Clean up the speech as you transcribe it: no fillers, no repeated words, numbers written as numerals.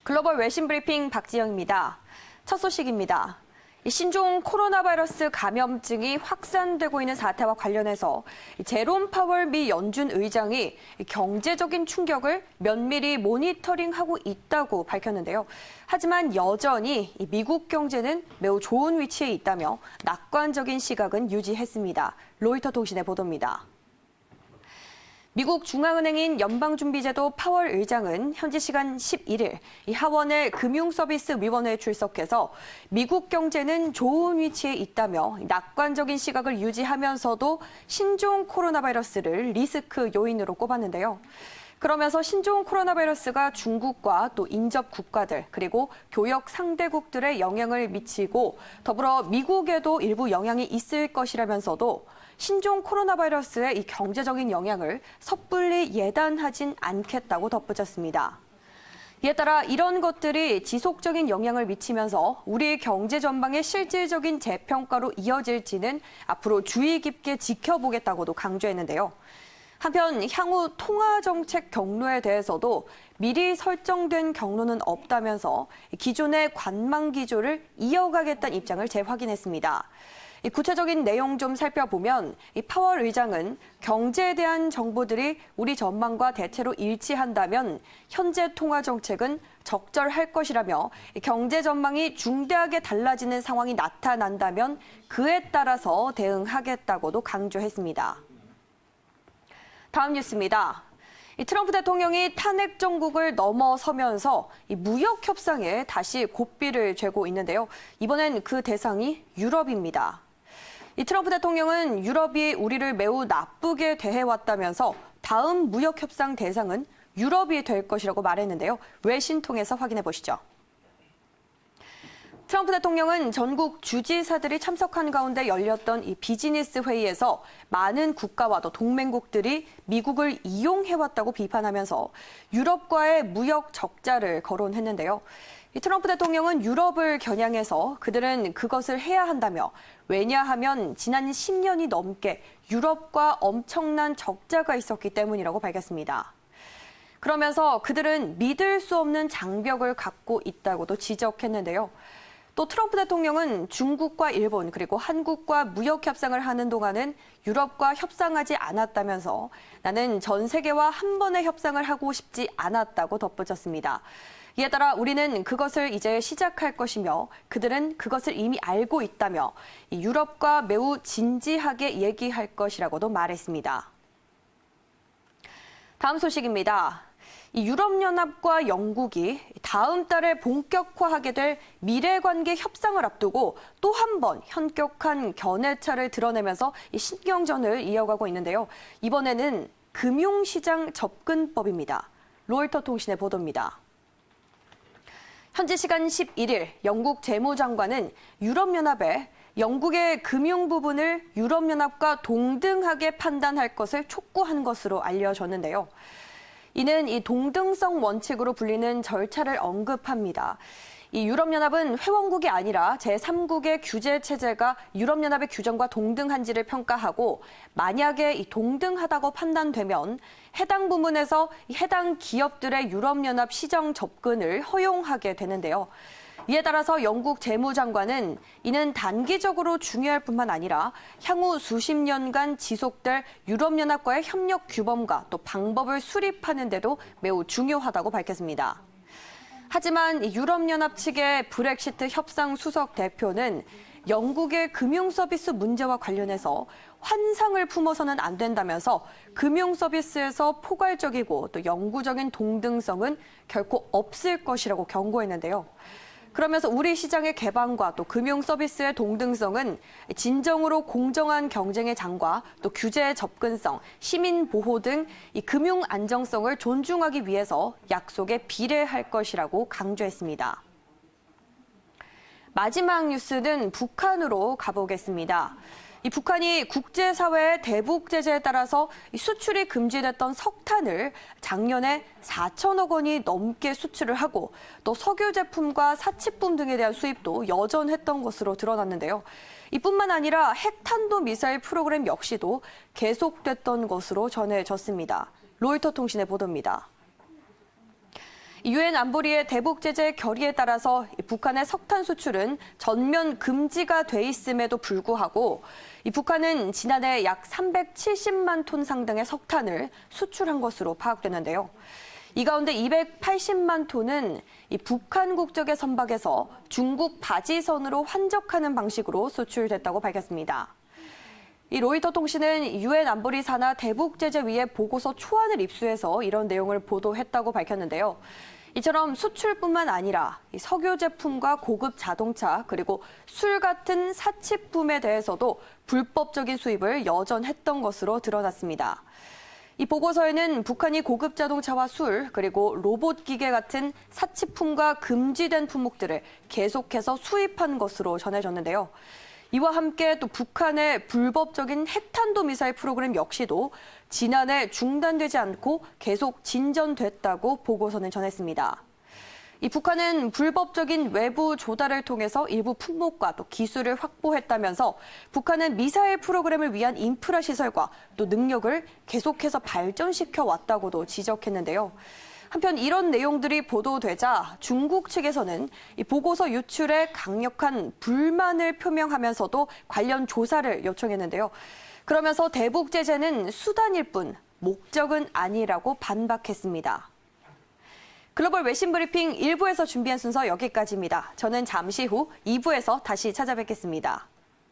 글로벌 외신 브리핑 박지영입니다. 첫 소식입니다. 신종 코로나 바이러스 감염증이 확산되고 있는 사태와 관련해서 제롬 파월 미 연준 의장이 경제적인 충격을 면밀히 모니터링하고 있다고 밝혔는데요. 하지만 여전히 미국 경제는 매우 좋은 위치에 있다며 낙관적인 시각은 유지했습니다. 로이터 통신의 보도입니다. 미국 중앙은행인 연방준비제도 파월 의장은 현지 시간 11일 하원의 금융서비스위원회에 출석해서 미국 경제는 좋은 위치에 있다며 낙관적인 시각을 유지하면서도 신종 코로나 바이러스를 리스크 요인으로 꼽았는데요. 그러면서 신종 코로나 바이러스가 중국과 또 인접 국가들 그리고 교역 상대국들에 영향을 미치고 더불어 미국에도 일부 영향이 있을 것이라면서도 신종 코로나 바이러스의 이 경제적인 영향을 섣불리 예단하진 않겠다고 덧붙였습니다. 이에 따라 이런 것들이 지속적인 영향을 미치면서 우리 경제 전망의 실질적인 재평가로 이어질지는 앞으로 주의 깊게 지켜보겠다고도 강조했는데요. 한편 향후 통화정책 경로에 대해서도 미리 설정된 경로는 없다면서 기존의 관망 기조를 이어가겠다는 입장을 재확인했습니다. 구체적인 내용 좀 살펴보면 파월 의장은 경제에 대한 정보들이 우리 전망과 대체로 일치한다면 현재 통화 정책은 적절할 것이라며 경제 전망이 중대하게 달라지는 상황이 나타난다면 그에 따라서 대응하겠다고도 강조했습니다. 다음 뉴스입니다. 트럼프 대통령이 탄핵 정국을 넘어서면서 무역 협상에 다시 고삐를 쥐고 있는데요. 이번엔 그 대상이 유럽입니다. 트럼프 대통령은 유럽이 우리를 매우 나쁘게 대해왔다면서 다음 무역 협상 대상은 유럽이 될 것이라고 말했는데요. 외신 통해서 확인해 보시죠. 트럼프 대통령은 전국 주지사들이 참석한 가운데 열렸던 이 비즈니스 회의에서 많은 국가와 또 동맹국들이 미국을 이용해왔다고 비판하면서 유럽과의 무역 적자를 거론했는데요. 트럼프 대통령은 유럽을 겨냥해서 그들은 그것을 해야 한다며 왜냐하면 지난 10년이 넘게 유럽과 엄청난 적자가 있었기 때문이라고 밝혔습니다. 그러면서 그들은 믿을 수 없는 장벽을 갖고 있다고도 지적했는데요. 또 트럼프 대통령은 중국과 일본 그리고 한국과 무역 협상을 하는 동안은 유럽과 협상하지 않았다면서 나는 전 세계와 한 번의 협상을 하고 싶지 않았다고 덧붙였습니다. 이에 따라 우리는 그것을 이제 시작할 것이며 그들은 그것을 이미 알고 있다며 유럽과 매우 진지하게 얘기할 것이라고도 말했습니다. 다음 소식입니다. 유럽연합과 영국이 다음 달에 본격화하게 될 미래관계 협상을 앞두고 또 한 번 현격한 견해차를 드러내면서 신경전을 이어가고 있는데요. 이번에는 금융시장 접근법입니다. 로이터 통신의 보도입니다. 현지 시간 11일 영국 재무장관은 유럽연합에 영국의 금융 부분을 유럽연합과 동등하게 판단할 것을 촉구한 것으로 알려졌는데요. 이는 이 동등성 원칙으로 불리는 절차를 언급합니다. 이 유럽연합은 회원국이 아니라 제3국의 규제 체제가 유럽연합의 규정과 동등한지를 평가하고 만약에 이 동등하다고 판단되면 해당 부문에서 해당 기업들의 유럽연합 시장 접근을 허용하게 되는데요. 이에 따라서 영국 재무장관은 이는 단기적으로 중요할 뿐만 아니라 향후 수십 년간 지속될 유럽연합과의 협력 규범과 또 방법을 수립하는 데도 매우 중요하다고 밝혔습니다. 하지만 유럽연합 측의 브렉시트 협상 수석 대표는 영국의 금융서비스 문제와 관련해서 환상을 품어서는 안 된다면서 금융서비스에서 포괄적이고 또 영구적인 동등성은 결코 없을 것이라고 경고했는데요. 그러면서 우리 시장의 개방과 또 금융 서비스의 동등성은 진정으로 공정한 경쟁의 장과 또 규제의 접근성, 시민 보호 등 이 금융 안정성을 존중하기 위해서 약속에 비례할 것이라고 강조했습니다. 마지막 뉴스는 북한으로 가보겠습니다. 이 북한이 국제사회의 대북 제재에 따라서 수출이 금지됐던 석탄을 작년에 4천억 원이 넘게 수출을 하고 또 석유 제품과 사치품 등에 대한 수입도 여전했던 것으로 드러났는데요. 이뿐만 아니라 핵탄도 미사일 프로그램 역시도 계속됐던 것으로 전해졌습니다. 로이터 통신의 보도입니다. 유엔 안보리의 대북 제재 결의에 따라서 북한의 석탄 수출은 전면 금지가 돼 있음에도 불구하고 북한은 지난해 약 370만 톤 상당의 석탄을 수출한 것으로 파악되는데요. 이 가운데 280만 톤은 북한 국적의 선박에서 중국 바지선으로 환적하는 방식으로 수출됐다고 밝혔습니다. 이 로이터 통신은 유엔 안보리 산하 대북 제재위의 보고서 초안을 입수해서 이런 내용을 보도했다고 밝혔는데요. 이처럼 수출뿐만 아니라 석유 제품과 고급 자동차 그리고 술 같은 사치품에 대해서도 불법적인 수입을 여전했던 것으로 드러났습니다. 이 보고서에는 북한이 고급 자동차와 술 그리고 로봇 기계 같은 사치품과 금지된 품목들을 계속해서 수입한 것으로 전해졌는데요. 이와 함께 또 북한의 불법적인 핵탄도 미사일 프로그램 역시도 지난해 중단되지 않고 계속 진전됐다고 보고서는 전했습니다. 이 북한은 불법적인 외부 조달을 통해서 일부 품목과 또 기술을 확보했다면서 북한은 미사일 프로그램을 위한 인프라 시설과 또 능력을 계속해서 발전시켜 왔다고도 지적했는데요. 한편 이런 내용들이 보도되자 중국 측에서는 이 보고서 유출에 강력한 불만을 표명하면서도 관련 조사를 요청했는데요. 그러면서 대북 제재는 수단일 뿐 목적은 아니라고 반박했습니다. 글로벌 외신 브리핑 1부에서 준비한 순서 여기까지입니다. 저는 잠시 후 2부에서 다시 찾아뵙겠습니다.